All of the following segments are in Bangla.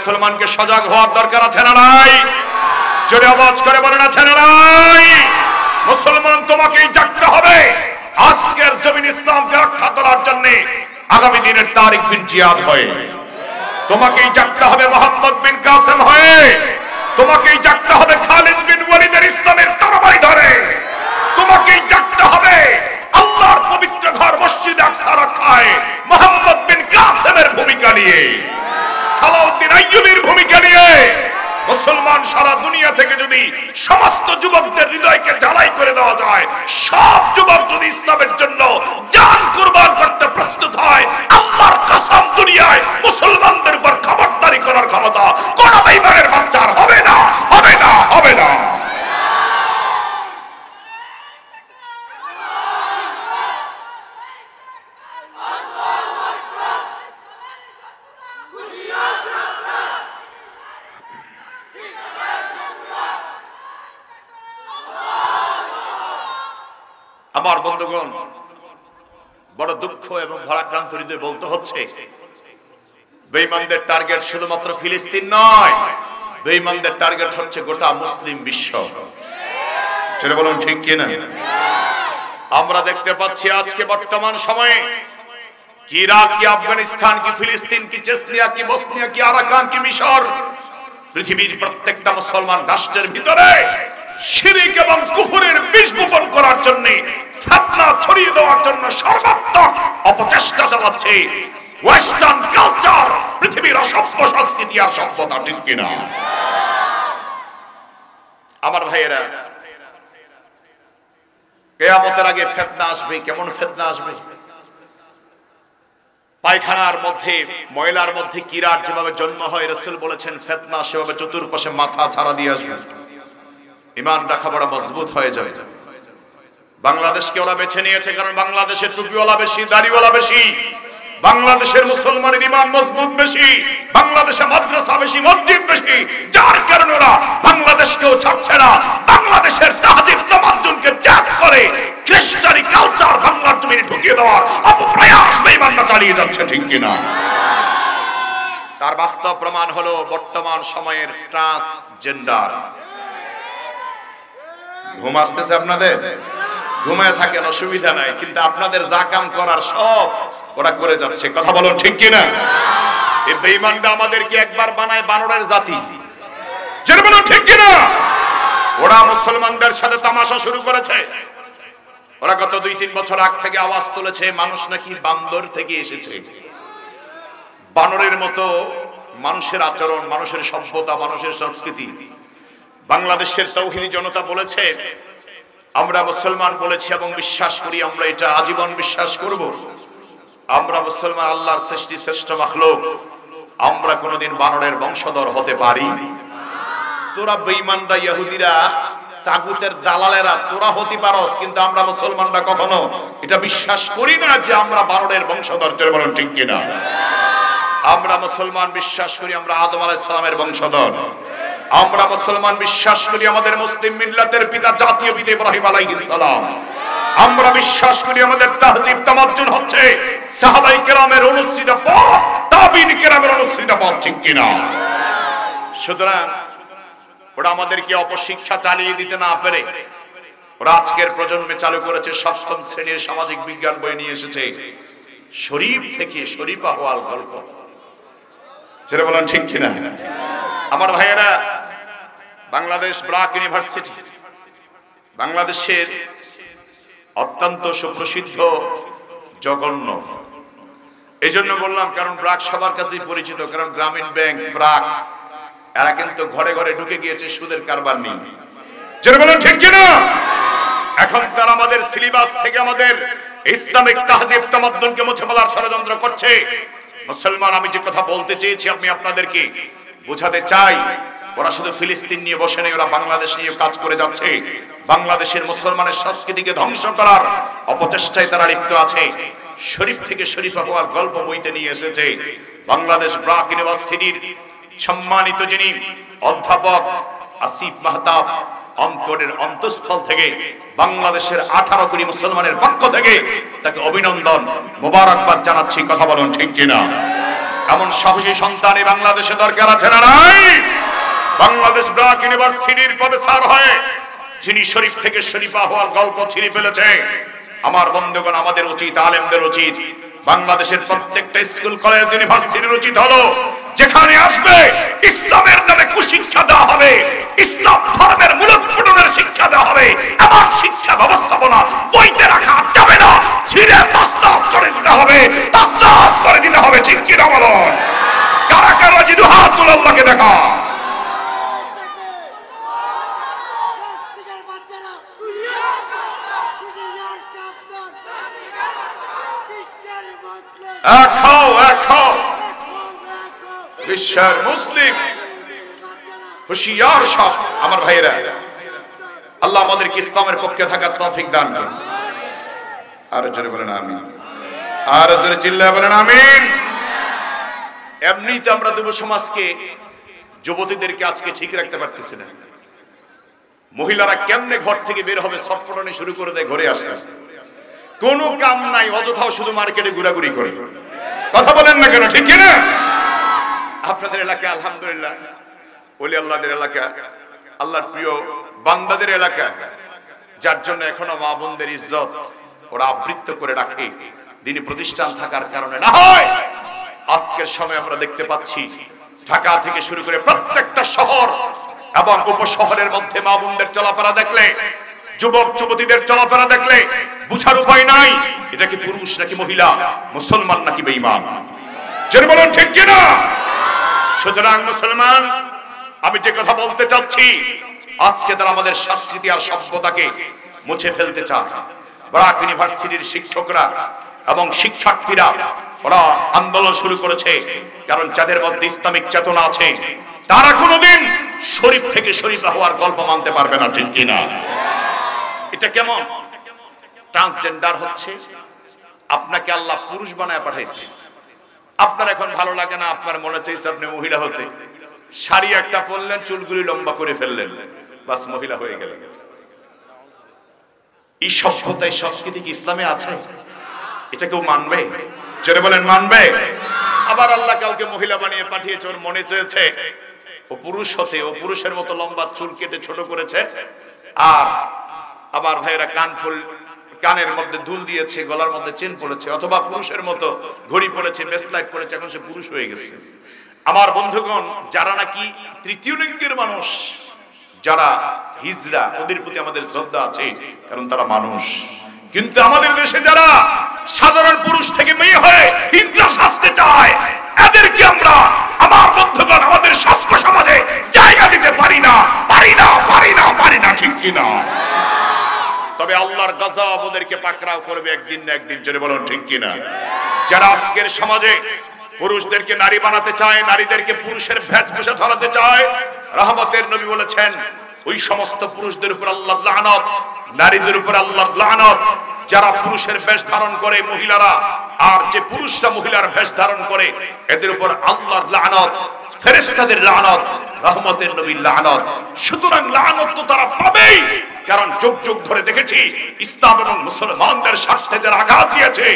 মুসলমানকে সজাগ হওয়ার দরকার আছে না নাই? জোরে আওয়াজ করে বলেন আছে না নাই? মুসলমান তোমাকেই জাগতে হবে আজকের জমিন ইসলামকে রক্ষা করার জন্য, আগামী দিনের তারিক বিন জিয়াদ হয়ে। তোমাকেই জাগতে হবে মোহাম্মদ বিন কাসেম হয়ে। তোমাকেই জাগতে হবে খালিদ বিন ওয়ালিদের ইসলামের তরবারি ধরে। তোমাকেই জাগতে হবে আল্লাহর পবিত্র ঘর মসজিদ আকসা রক্ষায় মোহাম্মদ বিন কাসেমের ভূমিকা নিয়ে, সালাউদ্দিন আইয়ুবীর ভূমিকা নিয়ে। মুসলমান সারা দুনিয়া থেকে যদি সমস্ত যুবকদের হৃদয়কে জ্বালাই করে দেওয়া যায়, সব যুবক যদি ইসলামের জন্য জান কুরবান করতে প্রস্তুত হয়, আল্লাহর কসম দুনিয়ায় মুসলমানদের উপর খবরদারি করার ক্ষমতা কোন বেঈমানের বাচ্চার হবে না, হবে না, হবে না। আমার বন্ধুগণ, বড় দুঃখ এবং ভারাক্রান্ত হৃদয়ে বলতে হচ্ছে, বেঈমানদের টার্গেট শুধুমাত্র ফিলিস্তিন নয়, বেঈমানদের টার্গেট হচ্ছে গোটা মুসলিম বিশ্ব। সেটা বলুন ঠিক কিনা? আমরা দেখতে পাচ্ছি আজকে বর্তমান সময়ে কি ইরাক, কি আফগানিস্তান, কি ফিলিস্তিন, কি চেচনিয়া, কি বসনিয়া, কি আরাকান, কি মিশর, পৃথিবীর প্রত্যেকটা মুসলমান রাষ্ট্রের ভিতরে শিরক এবং কুফরের বীজ বপন করার জন্য, ফিতনা ছড়িয়ে দেওয়ার জন্য সর্বাত্মক অপচেষ্টা চালাচ্ছে ওয়েস্টার্ন কালচার, পৃথিবীর অসভ্য সংস্কৃতি আর সভ্যতা। ঠিক কিনা? আমার ভাইয়েরা, কিয়ামতের আগে ফিতনা আসবে। কেমন ফিতনা আসবে? পায়খানার মধ্যে, ময়লার মধ্যে কিরার যেভাবে জন্ম হয়, রাসূল বলেছেন ফিতনা সেভাবে চতুর্পাশে মাথা ছাড়া দিয়ে আসবে। ঈমান রাখা বড় মজবুত হয়ে যাবে। বাংলাদেশকে ওরা বেছে নিয়েছে কারণ বাংলাদেশের টুপিওয়ালা বেশি, দাড়িওয়ালা বেশি, বাংলাদেশের মুসলমানের ঈমান মজবুত বেশি, বাংলাদেশে মাদ্রাসা বেশি, মসজিদ বেশি, যার কারণে ওরা বাংলাদেশকেও ছাড়ছে না। বাংলাদেশের তাহজিব তামাদ্দুনকে ত্যাগ করে খ্রিস্টানি কালচার বাংলার জমিনে ঢুকিয়ে দেওয়ার অপপ্রয়াস বেঈমানরা চালিয়ে যাচ্ছে। ঠিক কিনা? তার বাস্তব প্রমাণ হলো বর্তমান সময়ের ট্রান্সজেন্ডার। ঘুম আসতেছে আপনাদের? ঘুমায় থাকেন, অসুবিধা নাই, কিন্তু আপনাদের যা কাম করার সব ওরা করে যাচ্ছে। কথা বলুন ঠিক কিনা? এই বেঈমানরা আমাদেরকে একবার বানায় বানরের জাতি। যেটা বলুন ঠিক কিনা? ওরা মুসলমানদের সাথে তামাশা শুরু করেছে। ওরা গত 2-3 বছর আগ থেকে আওয়াজ তুলেছে মানুষ নাকি বান্দর থেকে এসেছে। বানরের মতো মানুষের আচরণ, মানুষের সভ্যতা, মানুষের সংস্কৃতি। বাংলাদেশের তাওহীদি জনতা বলেছে, আমরা মুসলমান বলেছি এবং বিশ্বাস করি, আমরা এটা আজীবন বিশ্বাস করব, আমরা মুসলমান আল্লাহর সৃষ্টি শ্রেষ্ঠ মাখলুক, আমরা কোনোদিন বানরের বংশধর হতে পারি। তোরা বেঈমানরা, ইহুদিরা, তাগুতের দালালেরা, তোরা হতে পারস, কিন্তু আমরা মুসলমানরা কখনো এটা বিশ্বাস করি না যে আমরা বানরের বংশধর। বলেন ঠিক কিনা? আমরা মুসলমান বিশ্বাস করি আমরা আদম আলাইহিস সালামের বংশধর। আমরা মুসলমান বিশ্বাস করি আমাদের মুসলিম মিল্লাতের পিতা জাতীয় পিতা ইব্রাহিম আলাইহিস সালাম। আমরা বিশ্বাস করি আমাদের তাহজিব তামাদ্দুন হচ্ছে সাহাবায়ে কেরামের অনুসৃত পথ, তাবিঈন কেরামের অনুসৃত পথ। ঠিক কিনা? সুতরাং ওরা আমাদেরকে অপশিক্ষা চালিয়ে দিতে না পারে ওরা আজকের প্রজন্মে চালু করেছে 7ম শ্রেণীর সামাজিক বিজ্ঞান বই নিয়ে এসেছে, শরীফ থেকে শরীফা হওয়ার গল্প। যেটা বলেন ঠিক কিনা? আমার ভাইয়েরা, বাংলাদেশ ব্র্যাক ইউনিভার্সিটি বাংলাদেশের অত্যন্ত সুপ্রসিদ্ধ, জঘন্য। এই জন্য বললাম কারণ ব্র্যাক সবার কাছেই পরিচিত, কারণ গ্রামীণ ব্যাংক, ব্র্যাক এরা কিন্তু ঘরে ঘরে ঢুকে গিয়েছে সুদের কারবার নিয়ে। যেটা বলেন ঠিক কিনা? এখন তারা আমাদের সিলেবাস থেকে আমাদের ইসলামিক তাহজিব তামাদ্দুনকে মুছে ফেলার ষড়যন্ত্র করছে। মুসলমান, আমি যে কথা বলতে চেয়েছি আমি আপনাদেরকে বোঝাতে চাই, ওরা শুধু ফিলিস্তিন নিয়ে বসে নেই, ওরা বাংলাদেশ নিয়ে কাজ করে যাচ্ছে। বাংলাদেশের মুসলমানের সংস্কৃতিকে ধ্বংস করার অপচেষ্টায় তারা লিপ্ত আছে। শরীফ থেকে শরীফা হওয়ার গল্প বইতে নিয়ে এসেছে। বাংলাদেশ ব্র্যাক ইউনিভার্সিটির সম্মানিত যিনি অধ্যাপক আসিফ মাহতাব, অন্তরের অন্তঃস্থল থেকে বাংলাদেশের 18 কোটি মুসলমানের পক্ষ থেকে তাকে অভিনন্দন, মোবারকবাদ জানাচ্ছি। কথা বলুন ঠিক কিনা? এমন সাহসী সন্তান এই বাংলাদেশে দরকার আছে না নাই? বাংলাদেশ ব্র্যাক ইউনিভার্সিটির প্রফেসর হয়ে যিনি শরীফ থেকে শরীফা হওয়ার গল্প ছিঁড়ে ফেলেছে। আমার বন্ধুগণ, আমাদের উচিত, আলেমদের উচিত, বাংলাদেশের প্রত্যেকটা স্কুল কলেজ ইউনিভার্সিটির উচিত হলো যেখানে আসবে ইসলামের নামে কুশিক্ষা দেওয়া হবে, ইসলাম ধর্মের মূলোৎপাটনের শিক্ষা দেওয়া হবে। এমন শিক্ষা ব্যবস্থাপনা বইতে রাখা যাবে না, ছিঁড়ে তছনছ করে দিতে হবে, তছনছ করে দিতে হবে। ঠিক কি না বলুন? কারা কারা জিদু হাত তুলে আল্লাহকে দেখা। বিশ্বের মুসলিম হুশিয়ার সব আমার ভাইরা, আল্লাহ আমাদেরকে ইসলামের পক্ষে থাকার তৌফিক দান করুন। আরো জোরে বলেন আমিন, আরো জোরে চিল্লায় বলেন আমিন। এমনিতে আমরা যুব সমাজকে, যুবতীদেরকে আজকে ঠিক রাখতে পারতেছি না। মহিলারা কেমনে ঘর থেকে বের হবে, ছটফটানি শুরু করে দেয়, ঘরে আসে, কোনো কাম নাই, অযথাও শুধু মার্কেটে ঘোরাঘুরি করে। কথা বলেন না কেন? ঠিক না? আপনাদের এলাকা আলহামদুলিল্লাহ ওলি আল্লাহদের এলাকা, আল্লাহর প্রিয় বান্দাদের এলাকা, যার জন্য এখনো মা বোনদের ইজ্জত ওরা আবৃত্ত করে রাখে দিনী প্রতিষ্ঠান থাকার কারণে। না হয় আজকের সময় আমরা দেখতে পাচ্ছি ঢাকা থেকে শুরু করে প্রত্যেকটা শহর এবং উপশহরের মধ্যে মা বোনদের চলাফেরা দেখলে, যুবক যুবতীদের চলাফেরা দেখলে বুঝার উপায় নাই এটা কি পুরুষ নাকি মহিলা, মুসলমান নাকি বেঈমান। জেনে বলুন ঠিক কিনা? সুতরাং মুসলমান, আমি যে কথা বলতে চাচ্ছি, আজকে তারা আমাদের সংস্কৃতি আর সভ্যতাকে মুছে ফেলতে চায়। ব্র্যাক ইউনিভার্সিটির শিক্ষকরা এবং শিক্ষার্থীরা ওরা আন্দোলন শুরু করেছে, কারণ যাদের মধ্যে ইসলামিক চেতনা আছে তারা কোনোদিন শরীফ থেকে শরীফা হওয়ার গল্প মানতে পারবে না। ঠিক কিনা? এটা কেমন ট্রান্সজেন্ডার হচ্ছে? আপনাকে আল্লাহ পুরুষ বানায় পাঠাইছে, আপনার এখন ভালো লাগে না, আপনার মনে চাইছে আপনি মহিলা হতে, শাড়ি একটা পরলেন, চুলগুলি লম্বা করে ফেললেন, বাস মহিলা হয়ে গেলেন। এই সভ্যতা, এই সংস্কৃতি কি ইসলামে আছে? এটা কেউ মানবে? জোরে বলেন মানবে? আবার আল্লাহ কাউকে মহিলা বানিয়ে পাঠিয়েছে, ওর মনে চেয়েছে ও পুরুষ হতে, ও পুরুষের মতো লম্বা চুল কেটে ছোট করেছে, আর আবার ভাইরা কানফুল, কানের মধ্যে দুল দিয়েছে, গলার মধ্যে চেন পড়েছে, অথবা পুরুষের মতো ঘড়ি পড়েছে, ব্রেসলেট পড়েছে, এখন সে পুরুষ হয়ে গেছে। আমার বন্ধুগণ, যারা নাকি তৃতীয় লিঙ্গের মানুষ, যারা হিজড়া, ওদের প্রতি আমাদের শ্রদ্ধা আছে, কারণ তারা মানুষ। কিন্তু আমাদের দেশে যারা সাধারণ পুরুষ থেকে মেয়ে হয়ে হিজড়া সাজতে চায়, এদেরকে আমরা, আমার বন্ধুগণ, আমাদের শাস্ত্র সমাজে জায়গা দিতে পারি না, পারি না, পারি না, পারি না। ঠিক কিনা? তবে আল্লাহর গজব ওদেরকে পাকড়াও করবে একদিন না একদিন। জোরে বলুন ঠিক কিনা? যারা আজকের সমাজে পুরুষদেরকে নারী বানাতে চায়, নারীদেরকে পুরুষের বেশভূষা ধরাতে চায়, রহমতের নবী বলেছেন ওই সমস্ত পুরুষদের উপর আল্লাহর লানত, নারীদের উপর আল্লাহর লানত। যারা পুরুষের বেশ ধারণ করে মহিলারা, আর যে পুরুষরা মহিলার বেশ ধারণ করে, এদের উপর আল্লাহর লানত, ফেরেশতাদের লানত, রহমতের নবীর লানত। সুতরাং লানত তো তারা পাবেই, কারণ যুগ যুগ ধরে দেখেছি ইসলাম এবং মুসলমানদের স্বার্থে যারা আঘাত দিয়েছে,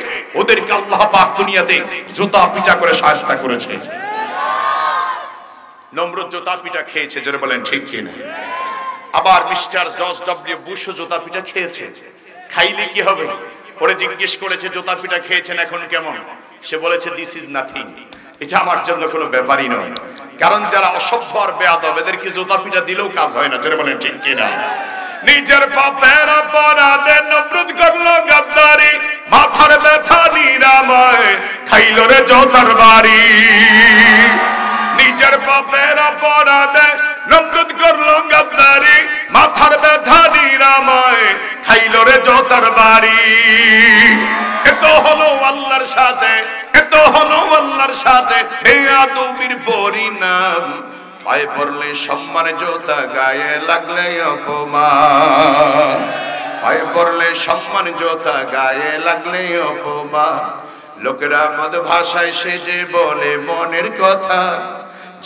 ওদেরকে আল্লাহ পাক দুনিয়াতে জুতা পিটা করে শায়েস্তা করেছে। নমরুদ জুতা পিটা খেয়েছে, জোরে বলেন ঠিক কিনা? আবার মিস্টার জর্জ ডব্লিউ বুশও জুতা পিটা খেয়েছে। খাইলে কি হবে? পরে জিজ্ঞেস করেছে জুতা পিটা খেয়েছেন, এখন কেমন? সে বলেছে দিস ইজ নাথিং, এটা আমার জন্য কোনো ব্যাপারই নয়। কারণ যারা অসভ্য আর বেয়াদব, এদেরকে জুতা পিটা দিলেও কাজ হয় না। জোরে বলেন ঠিক কিনা? নিজের পাপের অপরাধে নমরুদ করলো গাদ্দারি, মাথার ব্যথা নিরাময় খাইল রে জোতার বাড়ি। নিজের পাপের অপরাধে নমরুদ করলো গাদ্দারি, মাথার ব্যথা নিরাময় খাইল রে জোতার বাড়ি। এত হলো আল্লাহর সাথে, এত হলো আল্লাহর সাথে বেয়াদবির পরিণাম। পায়ে পড়লে সম্মান, জোতা গায়ে লাগলে অপমান। পায়ে পড়লে সম্মান, জোতা গায়ে লাগলে অপমান। লোকেরা মদ ভাষায় সেজে বলে মনের কথা,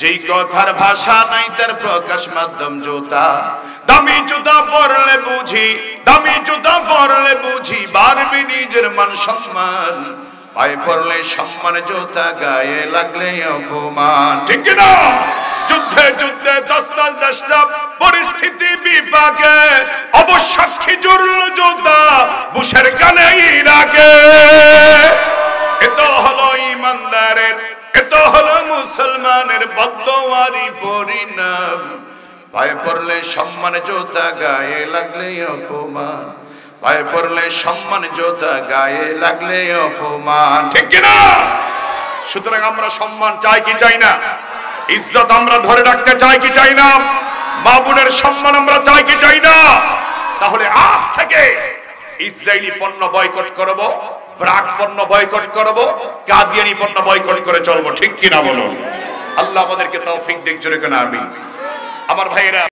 যেই কথার ভাষা নাই তার প্রকাশ মাধ্যম জুতা। দামি জুতা পরলে বুঝি, দামি জুতা পরলে বুঝি বাড়বে নিজের মান সম্মান। পায়ে পড়লে সম্মান, জুতা গায়ে লাগলে অপমান। ঠিক কি না? যুদ্ধে যুদ্ধে দস্তা দস্তা পরিস্থিতি বিপাকে অবসাক্ষী জুড়ল জুতা বুশের কানে রাখে। এত হলো ইমানদারের, এত হলো মুসলমানের বদদোয়ারি পরিণাম। পায়ে পড়লে সম্মান, জুতা গায়ে লাগলে অপমান। পায়ে পড়লে সম্মান, জুতা গায়ে লাগলে অপমান। ঠিক কি না? সুতরাং আমরা সম্মান চাই কি চাই না? ইজ্জত আমরা ধরে রাখতে চাই কি চাই না? মা বোনের সম্মান আমরা চাই কি চাই না? তাহলে আজ থেকে ইসরায়েলি পণ্য বয়কট করব, ব্রাক পণ্য বয়কট করব, কাদিয়ানি পণ্য বয়কট করে চলবো। ঠিক কি না বলুন? আল্লাহ আমাদেরকে তৌফিক দিক, জোরে করে আমিন। আমার ভাইয়েরা,